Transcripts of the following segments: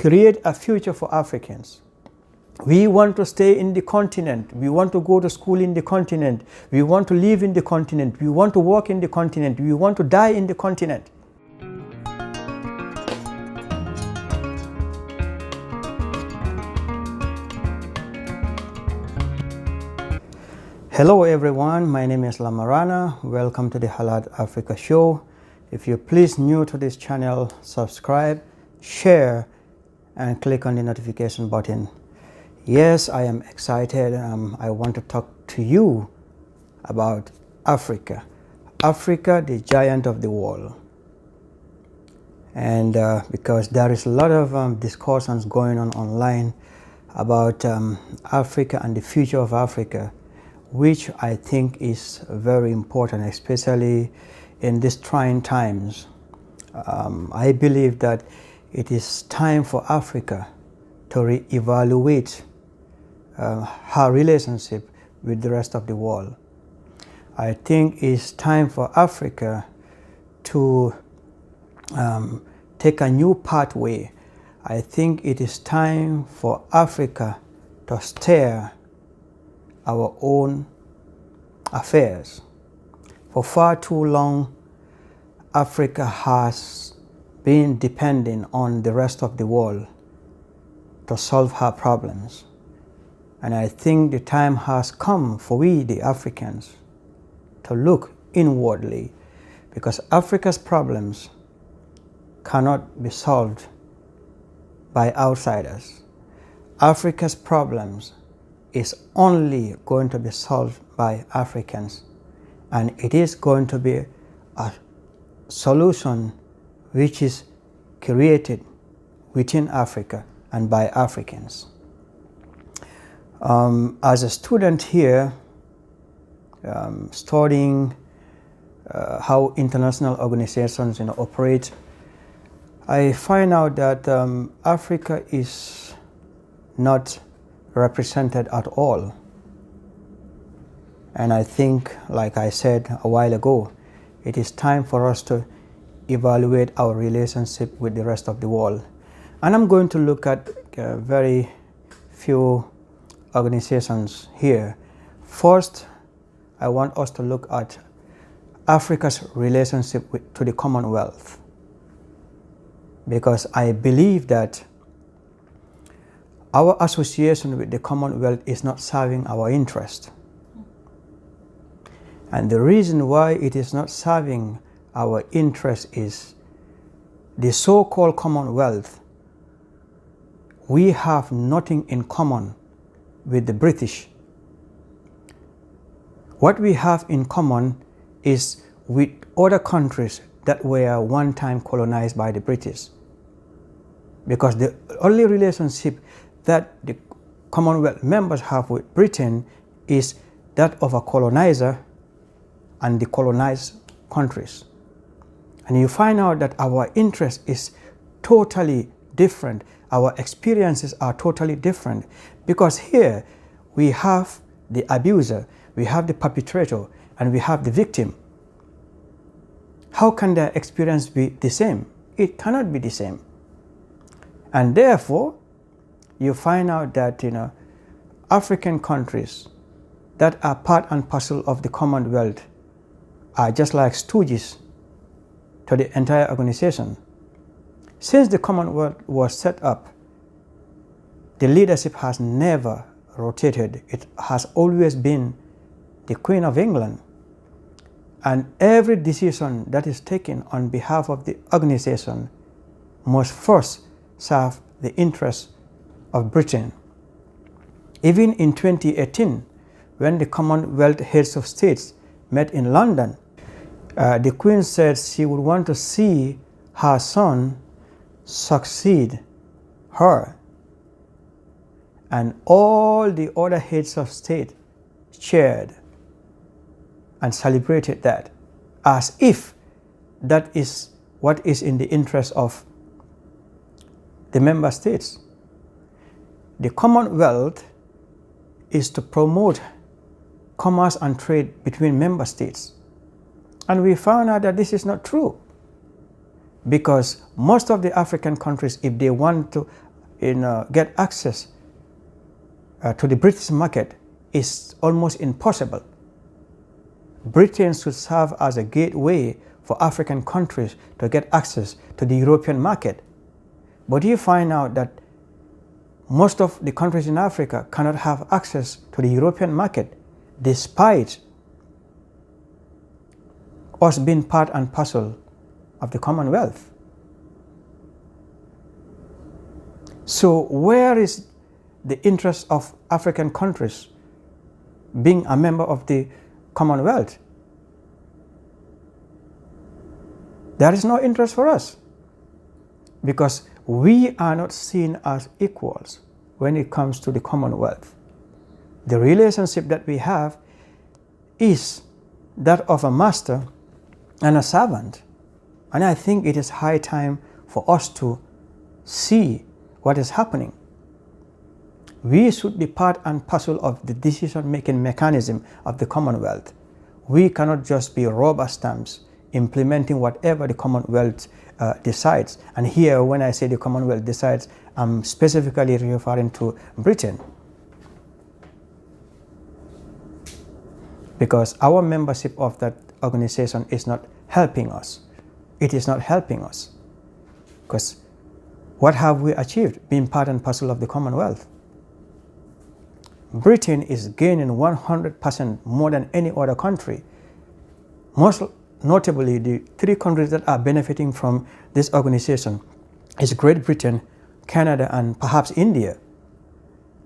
create a future for Africans. We want to stay in the continent. We want to go to school in the continent. We want to live in the continent. We want to work in the continent. We want to die in the continent. Hello everyone, my name is Lamarana. Welcome to the Halad Africa show. If you're please new to this channel, subscribe, share, and click on the notification button. Yes, I am excited. I want to talk to you about Africa. Africa, the giant of the world. And because there is a lot of discussions going on online about Africa and the future of Africa, which I think is very important, especially in these trying times. I believe that it is time for Africa to reevaluate her relationship with the rest of the world. I think it's time for Africa to take a new pathway. I think it is time for Africa to steer our own affairs. For far too long, Africa has been depending on the rest of the world to solve her problems. And I think the time has come for we, the Africans, to look inwardly, because Africa's problems cannot be solved by outsiders. Africa's problems is only going to be solved by Africans, and it is going to be a solution which is created within Africa and by Africans. As a student here, studying how international organizations operate, I find out that Africa is not represented at all. And I think, like I said a while ago, it is time for us to evaluate our relationship with the rest of the world. And I'm going to look at very few organizations here. First, I want us to look at Africa's relationship to the Commonwealth, because I believe that our association with the Commonwealth is not serving our interest. And the reason why it is not serving our interest is the so-called Commonwealth. We have nothing in common with the British. What we have in common is with other countries that were one time colonized by the British. Because the only relationship that the Commonwealth members have with Britain is that of a colonizer and the colonized countries. And you find out that our interest is totally different. Our experiences are totally different, because here we have the abuser, we have the perpetrator, and we have the victim. How can their experience be the same? It cannot be the same. And therefore, you find out that African countries that are part and parcel of the Commonwealth are just like stooges to the entire organization. Since the Commonwealth was set up, the leadership has never rotated. It has always been the Queen of England. And every decision that is taken on behalf of the organization must first serve the interests of Britain. Even in 2018, when the Commonwealth heads of states met in London, the Queen said she would want to see her son succeed her. And all the other heads of state cheered and celebrated that, as if that is what is in the interest of the member states. The Commonwealth is to promote commerce and trade between member states. And we found out that this is not true, because most of the African countries, if they want to get access to the British market is almost impossible. Britain should serve as a gateway for African countries to get access to the European market. But you find out that most of the countries in Africa cannot have access to the European market despite us being part and parcel of the Commonwealth. So where is the interest of African countries being a member of the Commonwealth? There is no interest for us because we are not seen as equals when it comes to the Commonwealth. The relationship that we have is that of a master and a servant. And I think it is high time for us to see what is happening. We should be part and parcel of the decision-making mechanism of the Commonwealth. We cannot just be rubber stamps implementing whatever the Commonwealth decides. And here, when I say the Commonwealth decides, I'm specifically referring to Britain. Because our membership of that organization is not helping us. It is not helping us. Because what have we achieved being part and parcel of the Commonwealth? Britain is gaining 100% more than any other country. Most notably, the three countries that are benefiting from this organization is Great Britain, Canada, and perhaps India.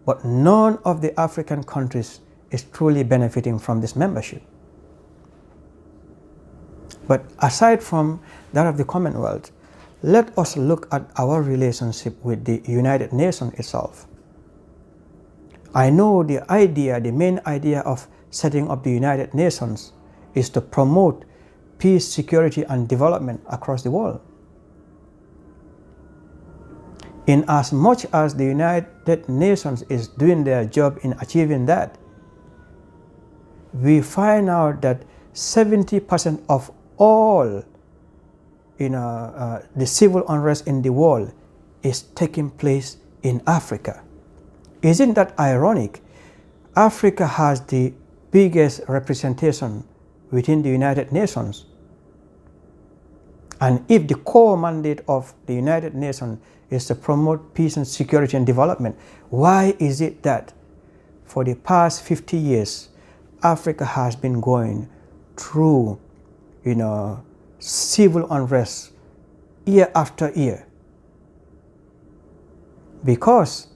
But none of the African countries is truly benefiting from this membership. But aside from that of the Commonwealth, let us look at our relationship with the United Nations itself. I know the main idea of setting up the United Nations is to promote peace, security, and development across the world. In as much as the United Nations is doing their job in achieving that, we find out that 70% of all the civil unrest in the world is taking place in Africa. Isn't that ironic? Africa has the biggest representation within the United Nations. And if the core mandate of the United Nations is to promote peace and security and development, why is it that for the past 50 years, Africa has been going through, civil unrest year after year? Because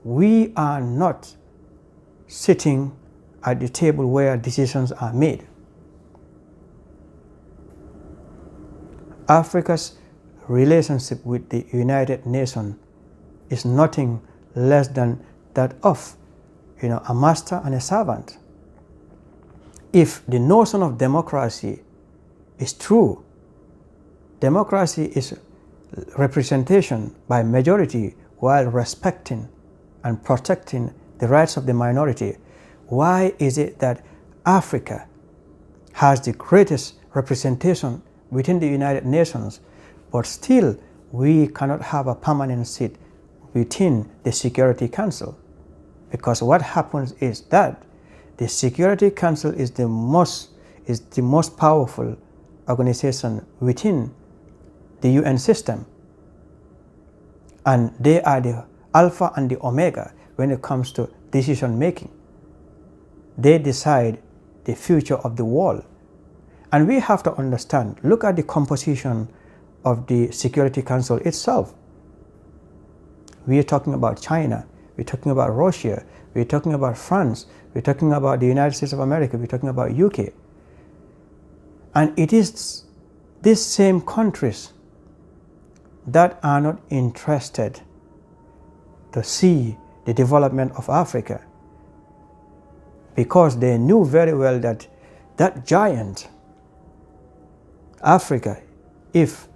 we are not sitting at the table where decisions are made. Africa's relationship with the United Nations is nothing less than that of a master and a servant. If the notion of democracy is true, democracy is representation by majority while respecting and protecting the rights of the minority. Why is it that Africa has the greatest representation within the United Nations, but still we cannot have a permanent seat within the Security Council? Because what happens is that the Security Council is the most powerful organization within the UN system, and they are the alpha and the omega when it comes to decision making. They decide the future of the world. And we have to understand, look at the composition of the Security Council itself. We are talking about China, we're talking about Russia, we're talking about France, we're talking about the United States of America, we're talking about UK. And it is these same countries that are not interested to see the development of Africa, because they knew very well that that giant, Africa, if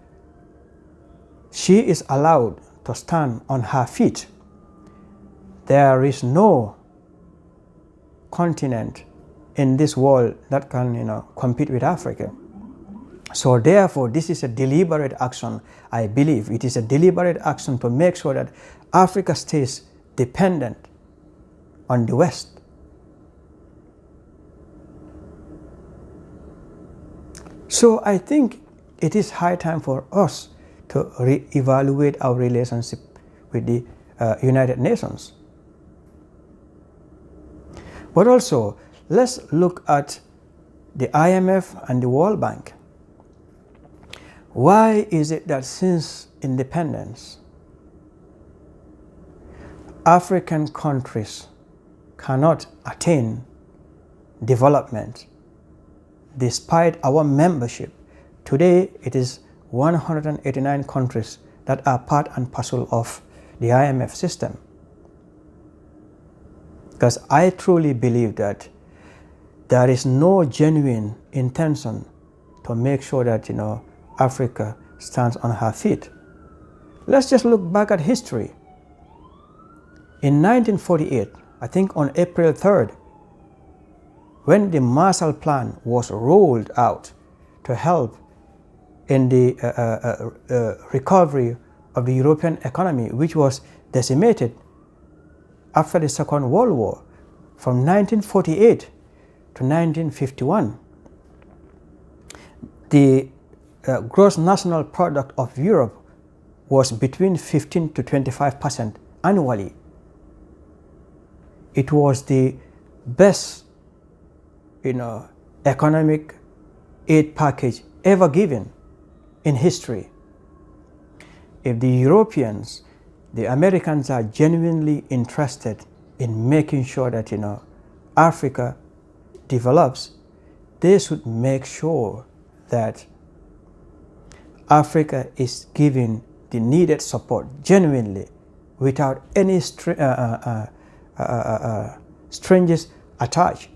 she is allowed to stand on her feet, there is no continent in this world that can compete with Africa. So therefore, this is a deliberate action. I believe it is a deliberate action to make sure that Africa stays dependent on the West. So I think it is high time for us to reevaluate our relationship with the United Nations. But also, let's look at the IMF and the World Bank. Why is it that since independence, African countries cannot attain development despite our membership? Today, it is 189 countries that are part and parcel of the IMF system. Because I truly believe that there is no genuine intention to make sure that, Africa stands on her feet. Let's just look back at history. In 1948, I think on April 3rd, when the Marshall Plan was rolled out to help in the recovery of the European economy, which was decimated after the Second World War, from 1948 to 1951, the gross national product of Europe was between 15 to 25% annually. It was the best, economic aid package ever given in history. If the Europeans, the Americans are genuinely interested in making sure that, Africa develops, they should make sure that Africa is given the needed support genuinely without any strings attached.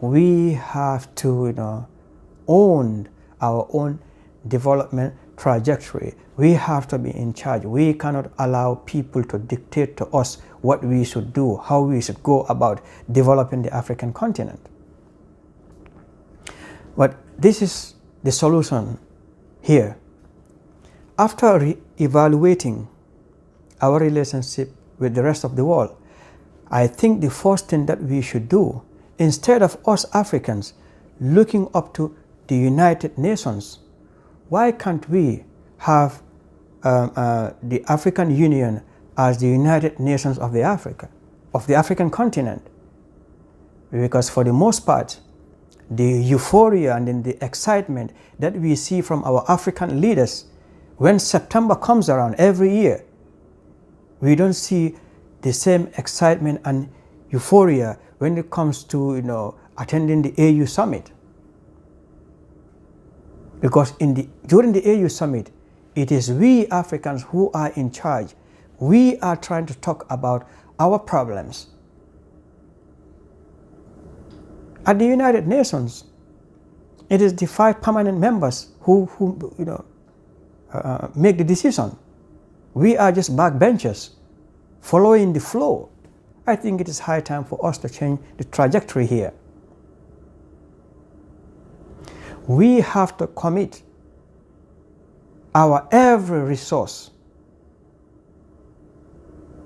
We have to, own our own development trajectory. We have to be in charge. We cannot allow people to dictate to us what we should do, how we should go about developing the African continent. But this is the solution here. After evaluating our relationship with the rest of the world, I think the first thing that we should do, instead of us Africans looking up to the United Nations, why can't we have the African Union as the United Nations of the African continent? Because for the most part, the euphoria and then the excitement that we see from our African leaders when September comes around every year, we don't see the same excitement and euphoria when it comes to attending the AU summit. Because during the AU summit, it is we Africans who are in charge. We are trying to talk about our problems. At the United Nations, it is the 5 permanent members who make the decision. We are just backbenchers, following the flow. I think it is high time for us to change the trajectory here. We have to commit our every resource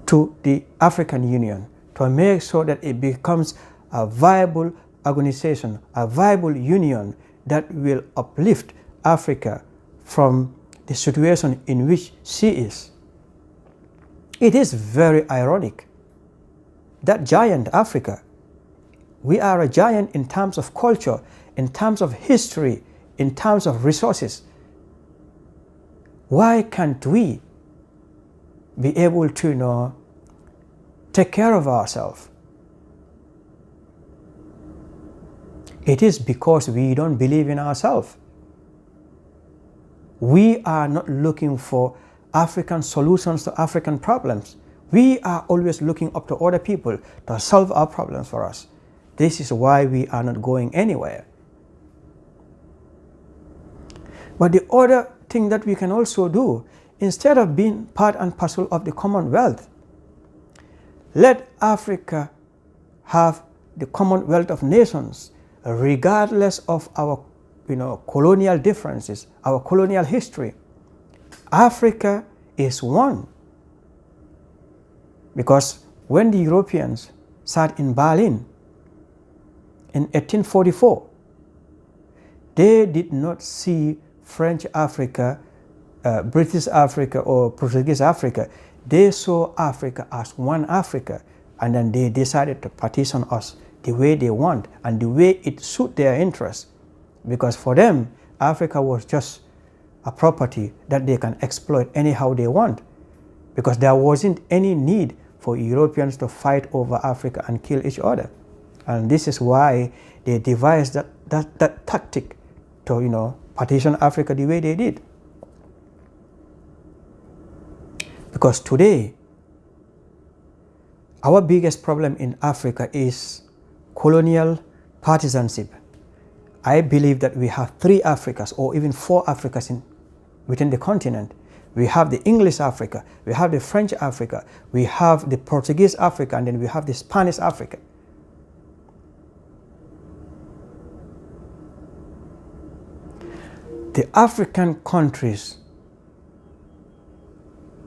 to the African Union to make sure that it becomes a viable organization, a viable union that will uplift Africa from the situation in which she is. It is very ironic that giant Africa, we are a giant in terms of culture, in terms of history, in terms of resources. Why can't we be able to take care of ourselves? It is because we don't believe in ourselves. We are not looking for African solutions to African problems. We are always looking up to other people to solve our problems for us. This is why we are not going anywhere. But the other thing that we can also do, instead of being part and parcel of the Commonwealth, let Africa have the Commonwealth of Nations, regardless of our colonial differences, our colonial history. Africa is one. Because when the Europeans sat in Berlin in 1844, they did not see French Africa, British Africa, or Portuguese Africa. They saw Africa as one Africa, and then they decided to partition us the way they want and the way it suit their interests. Because for them, Africa was just a property that they can exploit anyhow they want, because there wasn't any need for Europeans to fight over Africa and kill each other. And this is why they devised that tactic to, partition Africa the way they did. Because today, our biggest problem in Africa is colonial partisanship. I believe that we have 3 Africas or even 4 Africas within the continent. We have the English Africa, we have the French Africa, we have the Portuguese Africa, and then we have the Spanish Africa. The African countries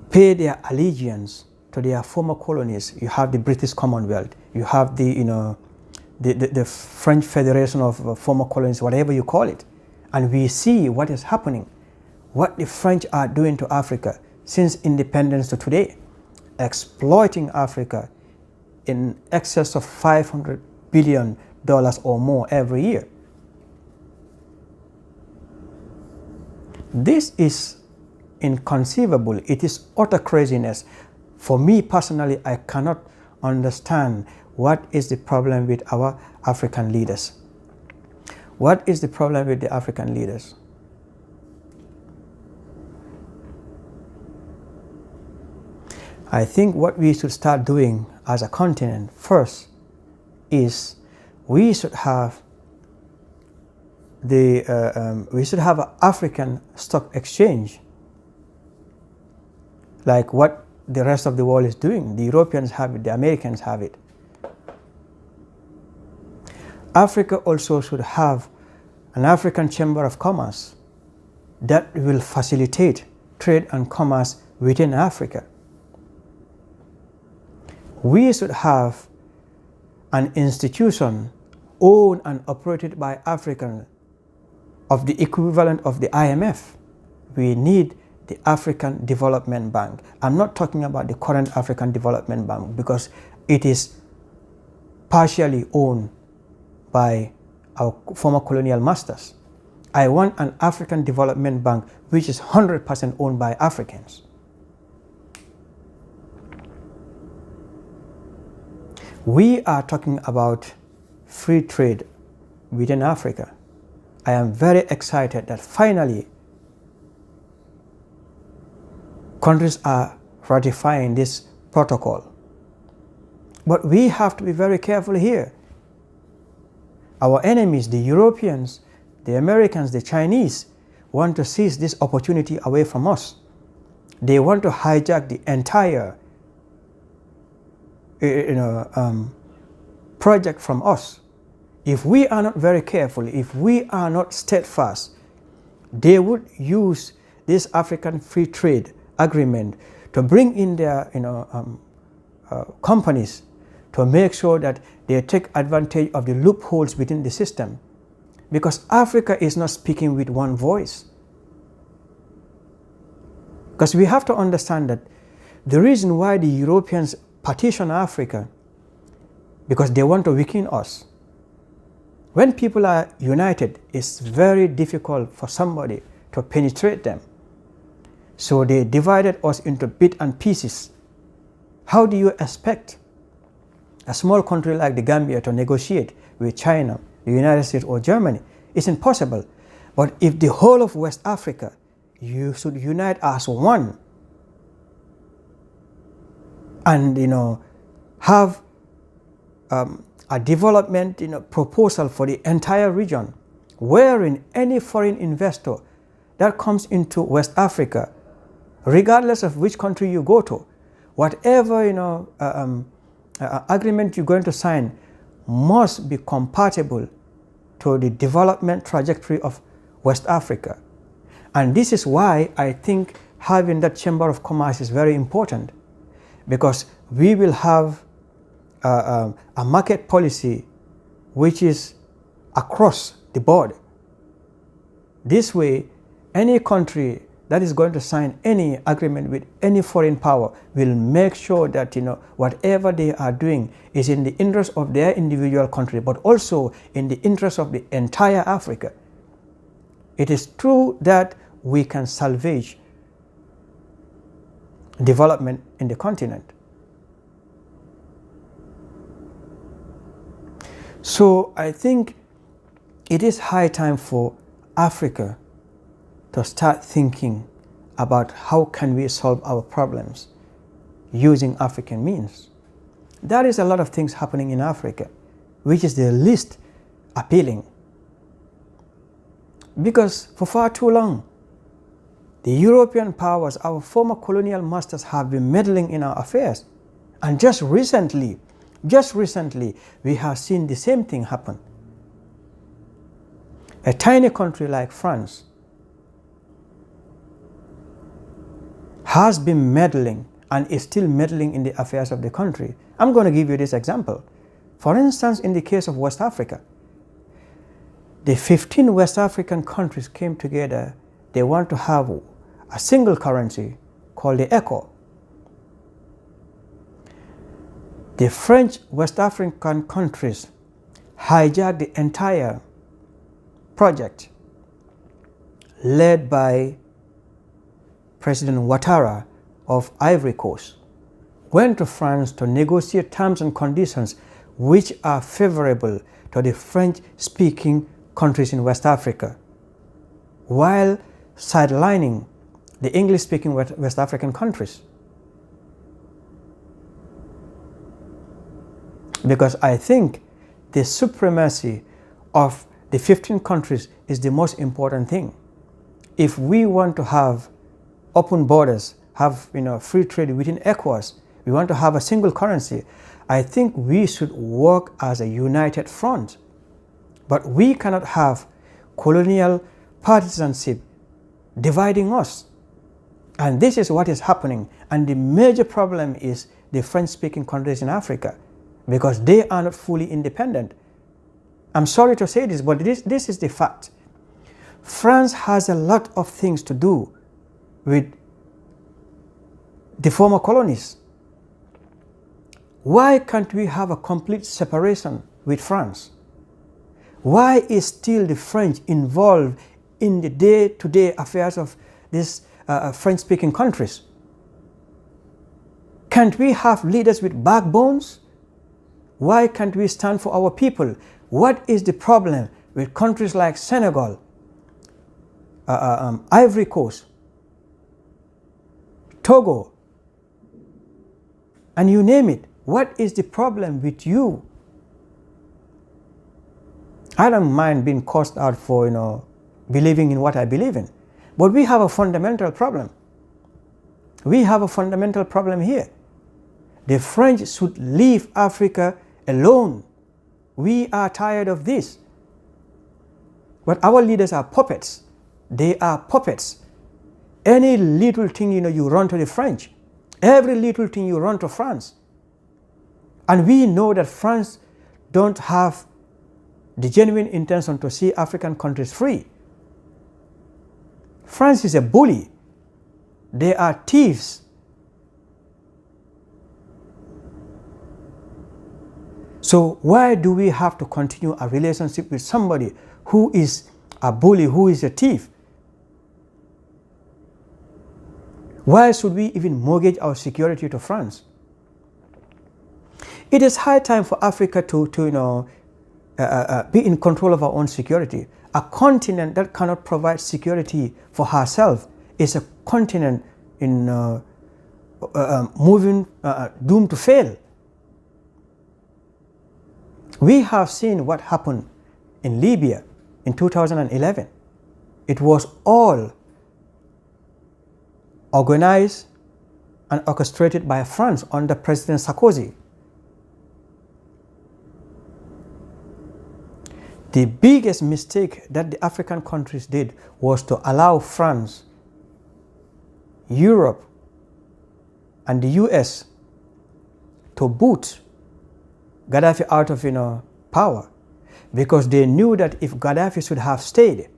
pay their allegiance to their former colonies. You have the British Commonwealth, you have the French Federation of Former Colonies, whatever you call it. And we see what is happening, what the French are doing to Africa since independence to today, exploiting Africa in excess of $500 billion or more every year. This is inconceivable. It is utter craziness. For me personally, I cannot understand what is the problem with our African leaders. What is the problem with the African leaders? I think what we should start doing as a continent first is we should have an African stock exchange, like what the rest of the world is doing. The Europeans have it, the Americans have it. Africa also should have an African Chamber of Commerce that will facilitate trade and commerce within Africa. We should have an institution owned and operated by Africans of the equivalent of the IMF. We need the African Development Bank. I'm not talking about the current African Development Bank because it is partially owned by our former colonial masters. I want an African Development Bank which is 100% owned by Africans. We are talking about free trade within Africa. I am very excited that finally countries are ratifying this protocol. But we have to be very careful here. Our enemies, the Europeans, the Americans, the Chinese, want to seize this opportunity away from us. They want to hijack the entire project from us. If we are not very careful, if we are not steadfast, they would use this African Free Trade Agreement to bring in their companies to make sure that they take advantage of the loopholes within the system. Because Africa is not speaking with one voice. Because we have to understand that the reason why the Europeans partition Africa, because they want to weaken us. When people are united, it's very difficult for somebody to penetrate them. So they divided us into bits and pieces. How do you expect a small country like the Gambia to negotiate with China, the United States, or Germany? It's impossible. But if the whole of West Africa, you should unite as one and have a development proposal for the entire region, wherein any foreign investor that comes into West Africa, regardless of which country you go to, whatever agreement you're going to sign must be compatible to the development trajectory of West Africa. And this is why I think having that Chamber of Commerce is very important, because we will have a market policy which is across the board. This way, any country that is going to sign any agreement with any foreign power will make sure that whatever they are doing is in the interest of their individual country, but also in the interest of the entire Africa. It is true that we can salvage development in the continent. So I think it is high time for Africa to start thinking about how can we solve our problems using African means. There is a lot of things happening in Africa, which is the least appealing. Because for far too long, the European powers, our former colonial masters, have been meddling in our affairs. And just recently, we have seen the same thing happen. A tiny country like France has been meddling and is still meddling in the affairs of the country. I'm going to give you this example. For instance, in the case of West Africa, the 15 West African countries came together. They want to have a single currency called the ECO. The French West African countries hijacked the entire project led by President Ouattara of Ivory Coast, went to France to negotiate terms and conditions which are favorable to the French-speaking countries in West Africa, while sidelining the English-speaking West African countries. Because I think the supremacy of the 15 countries is the most important thing. If we want to have open borders, have free trade within ECOWAS, we want to have a single currency, I think we should work as a united front. But we cannot have colonial partisanship dividing us. And this is what is happening. And the major problem is the French-speaking countries in Africa, because they are not fully independent. I'm sorry to say this, but this is the fact. France has a lot of things to do with the former colonies. Why can't we have a complete separation with France? Why is still the French involved in the day-to-day affairs of these French-speaking countries? Can't we have leaders with backbones? Why can't we stand for our people? What is the problem with countries like Senegal, Ivory Coast, Togo, and you name it? What is the problem with you? I don't mind being cursed out for believing in what I believe in, but we have a fundamental problem. We have a fundamental problem here. The French should leave Africa alone. We are tired of this. But our leaders are puppets. They are puppets. Any little thing you run to the French. Every little thing you run to France. And we know that France don't have the genuine intention to see African countries free. France is a bully. They are thieves. So why do we have to continue a relationship with somebody who is a bully, who is a thief? Why should we even mortgage our security to France? It is high time for Africa to be in control of our own security. A continent that cannot provide security for herself is a continent in doomed to fail. We have seen what happened in Libya in 2011. It was all organized and orchestrated by France under President Sarkozy. The biggest mistake that the African countries did was to allow France, Europe, and the US to boot Gaddafi out of power, because they knew that if Gaddafi should have stayed,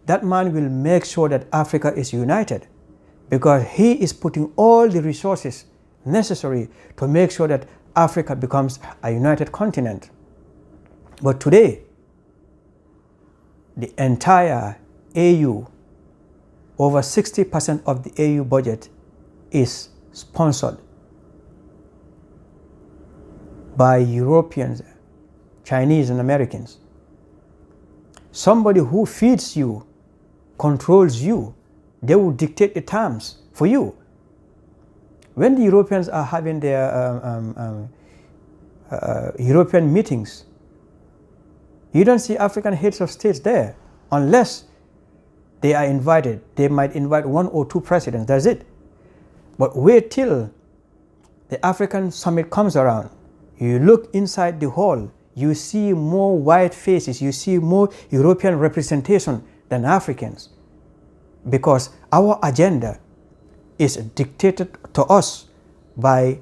that man will make sure that Africa is united, because he is putting all the resources necessary to make sure that Africa becomes a united continent. But today, the entire AU, over 60% of the AU budget is sponsored by Europeans, Chinese and Americans. Somebody who feeds you, controls you, they will dictate the terms for you. When the Europeans are having their European meetings, you don't see African heads of states there unless they are invited. They might invite 1 or 2 presidents, that's it. But wait till the African summit comes around. You look inside the hall, you see more white faces, you see more European representation than Africans, because our agenda is dictated to us by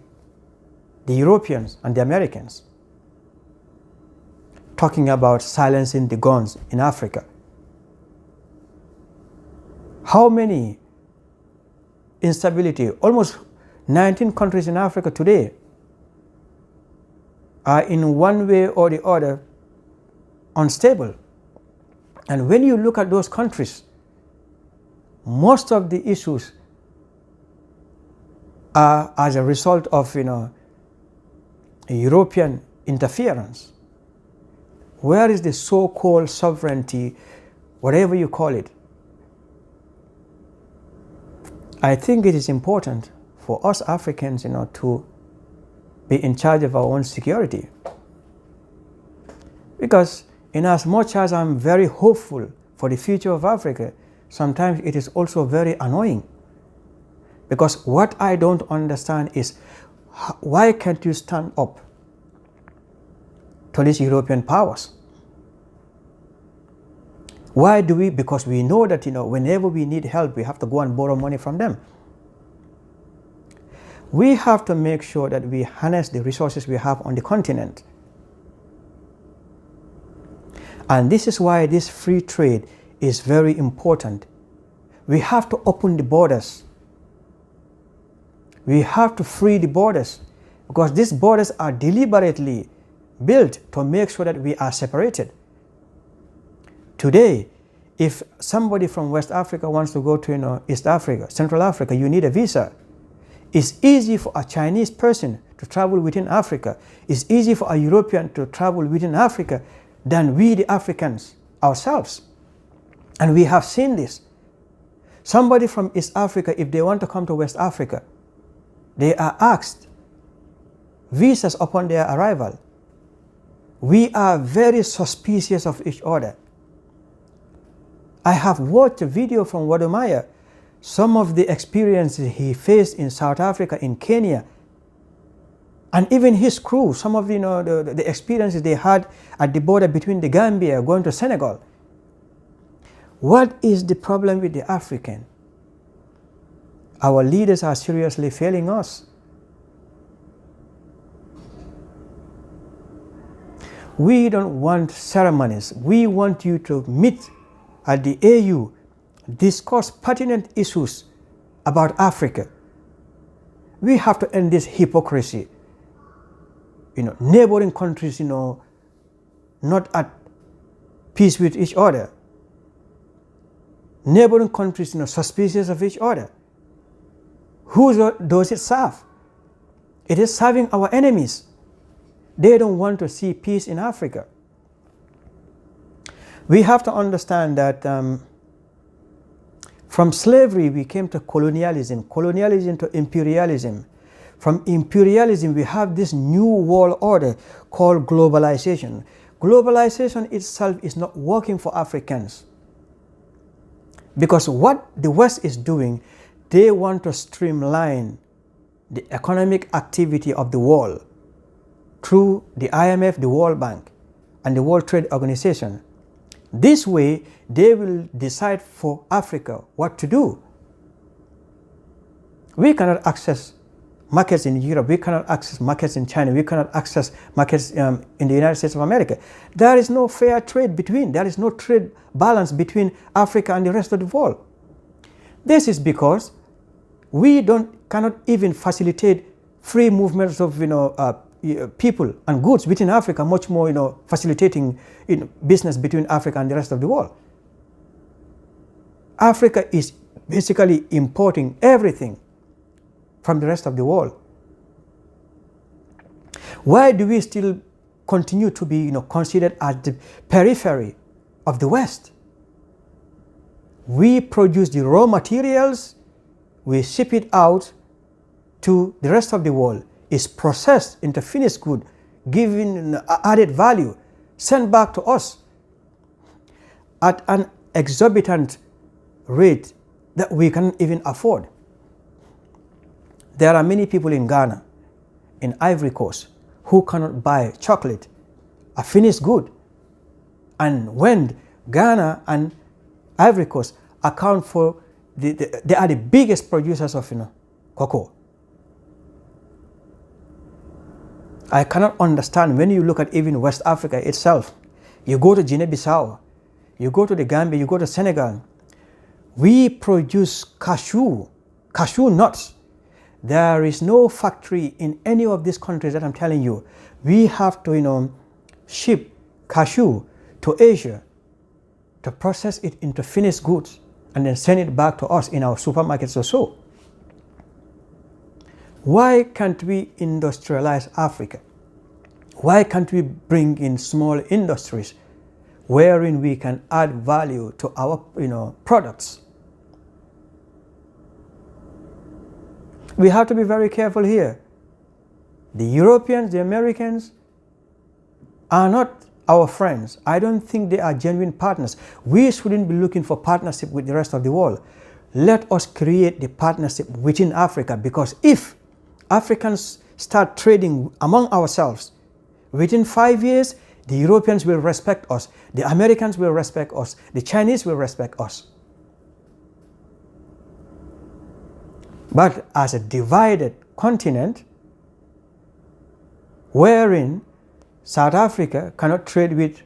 the Europeans and the Americans, talking about silencing the guns in Africa. How many instability? Almost 19 countries in Africa today are in one way or the other unstable. And when you look at those countries, most of the issues are as a result of European interference. Where is the so-called sovereignty, whatever you call it? I think it is important for us Africans, to be in charge of our own security. Because in as much as I'm very hopeful for the future of Africa, sometimes it is also very annoying. Because what I don't understand is, why can't you stand up to these European powers? Why do we? Because we know that whenever we need help, we have to go and borrow money from them. We have to make sure that we harness the resources we have on the continent. And this is why this free trade is very important. We have to open the borders. We have to free the borders, because these borders are deliberately built to make sure that we are separated. Today, if somebody from West Africa wants to go to East Africa, Central Africa, you need a visa. It's easy for a Chinese person to travel within Africa. It's easy for a European to travel within Africa than we the Africans ourselves. And we have seen this. Somebody from East Africa, if they want to come to West Africa, they are asked visas upon their arrival. We are very suspicious of each other. I have watched a video from Wadumaya, some of the experiences he faced in South Africa, in Kenya, and even his crew, some of the experiences they had at the border between the Gambia going to Senegal. What is the problem with the African? Our leaders are seriously failing us. We don't want ceremonies. We want you to meet at the AU, discuss pertinent issues about Africa. We have to end this hypocrisy. Neighboring countries, not at peace with each other. Neighboring countries, suspicious of each other. Who does it serve? It is serving our enemies. They don't want to see peace in Africa. We have to understand that from slavery we came to colonialism, colonialism to imperialism. From imperialism we have this new world order called globalization. Globalization itself is not working for Africans. Because what the West is doing, they want to streamline the economic activity of the world through the IMF, the World Bank, and the World Trade Organization. This way, they will decide for Africa what to do. We cannot access markets in Europe, we cannot access markets in China, we cannot access markets in the United States of America. There is no fair trade between, there is no trade balance between Africa and the rest of the world. This is because we cannot even facilitate free movements of people and goods within Africa, much more facilitating business between Africa and the rest of the world. Africa is basically importing everything from the rest of the world. Why do we still continue to be considered as the periphery of the West? We produce the raw materials, we ship it out to the rest of the world. It's processed into finished good, giving added value, sent back to us at an exorbitant rate that we can't even afford. There are many people in Ghana, in Ivory Coast, who cannot buy chocolate, a finished good. And when Ghana and Ivory Coast account for, they are the biggest producers of cocoa. I cannot understand when you look at even West Africa itself. You go to Guinea-Bissau, you go to the Gambia, you go to Senegal. We produce cashew nuts. There is no factory in any of these countries that I'm telling you. We have to ship cashew to Asia to process it into finished goods and then send it back to us in our supermarkets or so. Why can't we industrialize Africa? Why can't we bring in small industries wherein we can add value to our products? We have to be very careful here. The Europeans, the Americans are not our friends. I don't think they are genuine partners. We shouldn't be looking for partnership with the rest of the world. Let us create the partnership within Africa, because if Africans start trading among ourselves, within 5 years, the Europeans will respect us, the Americans will respect us, the Chinese will respect us. But as a divided continent, wherein South Africa cannot trade with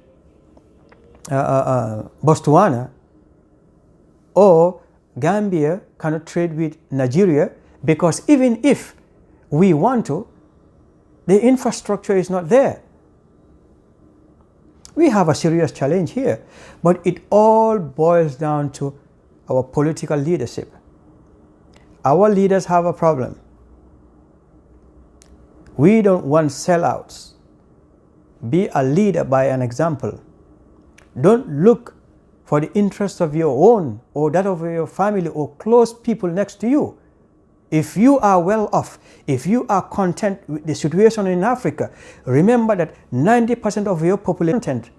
Botswana, or Gambia cannot trade with Nigeria, because even if we want to, the infrastructure is not there. We have a serious challenge here, but it all boils down to our political leadership. Our leaders have a problem. We don't want sellouts. Be a leader by an example. Don't look for the interests of your own or that of your family or close people next to you. If you are well off, if you are content with the situation in Africa, remember that 90% of your population is content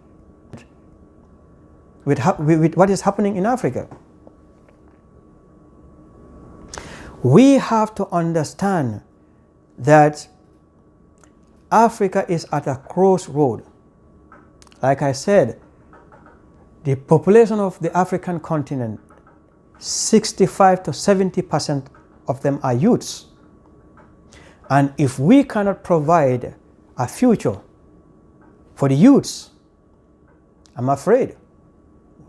with what is happening in Africa. We have to understand that Africa is at a crossroad. Like I said, the population of the African continent, 65 to 70% of them are youths. And if we cannot provide a future for the youths, I'm afraid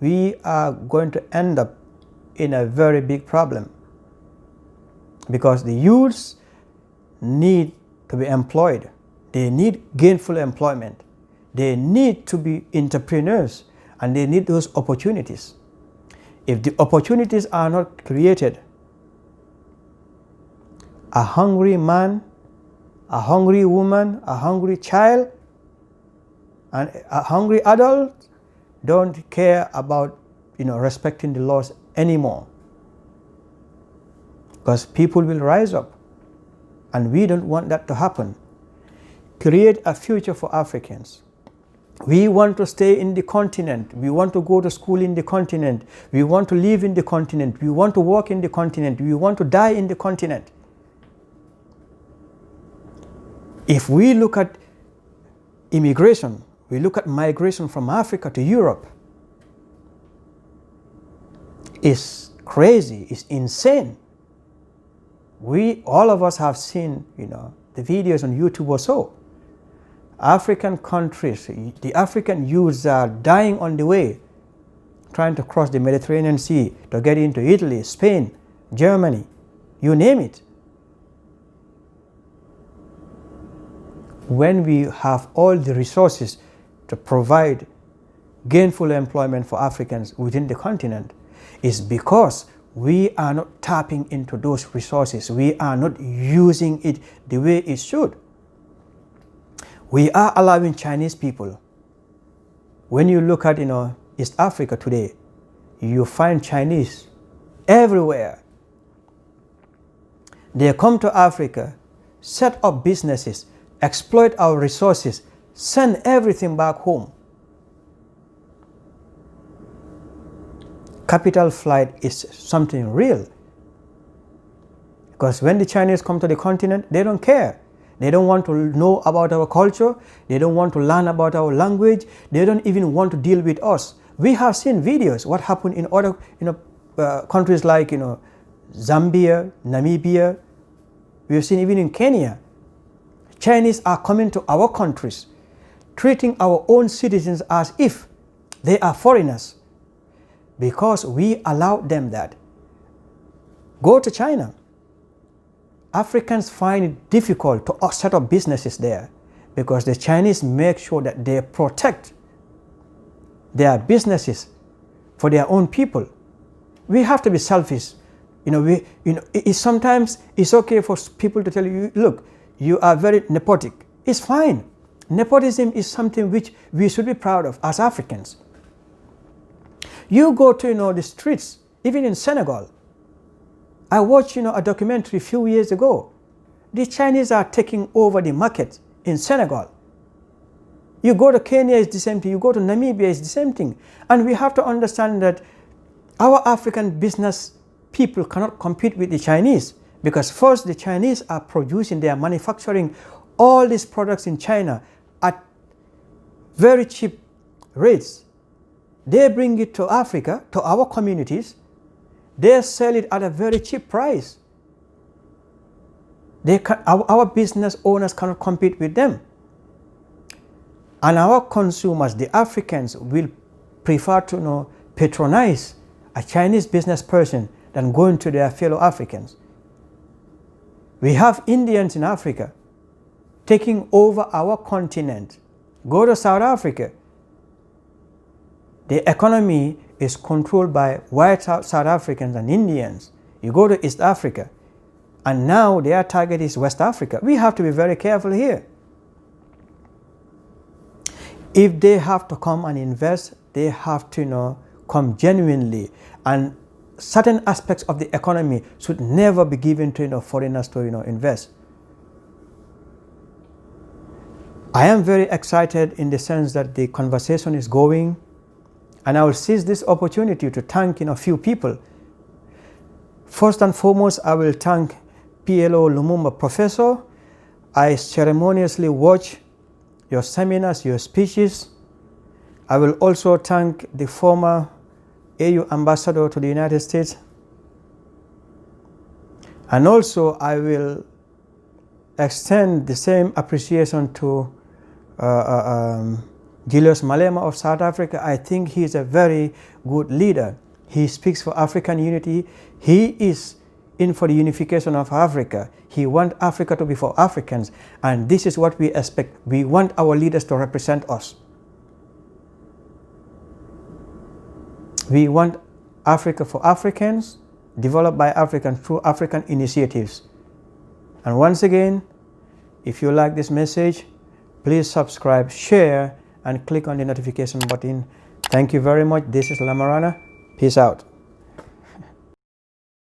we are going to end up in a very big problem, because the youths need to be employed. They need gainful employment. They need to be entrepreneurs, and they need those opportunities. If the opportunities are not created, a hungry man, a hungry woman, a hungry child, and a hungry adult don't care about respecting the laws anymore, because people will rise up, and we don't want that to happen. Create a future for Africans. We want to stay in the continent. We want to go to school in the continent. We want to live in the continent. We want to work in the continent. We want to die in the continent. If we look at immigration, we look at migration from Africa to Europe, it's crazy, it's insane. all of us have seen, the videos on YouTube or so. African countries, the African youths are dying on the way, trying to cross the Mediterranean Sea to get into Italy, Spain, Germany, you name it. When we have all the resources to provide gainful employment for Africans within the continent, is because we are not tapping into those resources. We are not using it the way it should. We are allowing Chinese people. When you look at East Africa today, you find Chinese everywhere. They come to Africa, set up businesses, exploit our resources, send everything back home. Capital flight is something real. Because when the Chinese come to the continent, they don't care. They don't want to know about our culture. They don't want to learn about our language. They don't even want to deal with us. We have seen videos, what happened in other countries like Zambia, Namibia. We have seen even in Kenya. Chinese are coming to our countries, treating our own citizens as if they are foreigners, because we allowed them that. Go to China. Africans find it difficult to set up businesses there because the Chinese make sure that they protect their businesses for their own people. We have to be selfish. Sometimes it's okay for people to tell you, look, you are very nepotic. It's fine. Nepotism is something which we should be proud of as Africans. You go to the streets, even in Senegal. I watched a documentary a few years ago. The Chinese are taking over the market in Senegal. You go to Kenya, it's the same thing. You go to Namibia, it's the same thing. And we have to understand that our African business people cannot compete with the Chinese, because first, the Chinese are producing, they are manufacturing all these products in China at very cheap rates. They bring it to Africa, to our communities. They sell it at a very cheap price. Our business owners cannot compete with them. And our consumers, the Africans, will prefer to patronize a Chinese business person than going to their fellow Africans. We have Indians in Africa taking over our continent. Go to South Africa. The economy is controlled by white South Africans and Indians. You go to East Africa, and now their target is West Africa. We have to be very careful here. If they have to come and invest, they have to come genuinely, and certain aspects of the economy should never be given to foreigners to invest. I am very excited in the sense that the conversation is going, and I will seize this opportunity to thank a few people. First and foremost, I will thank P.L.O. Lumumba Professor. I ceremoniously watch your seminars, your speeches. I will also thank the former AU ambassador to the United States. And also I will extend the same appreciation to Julius Malema of South Africa. I think he is a very good leader. He speaks for African unity. He is in for the unification of Africa. He wants Africa to be for Africans, and this is what we expect. We want our leaders to represent us. We want Africa for Africans, developed by Africans through African initiatives. And once again, if you like this message, please subscribe, share, and click on the notification button. Thank you very much. This is Lamarana. Peace out.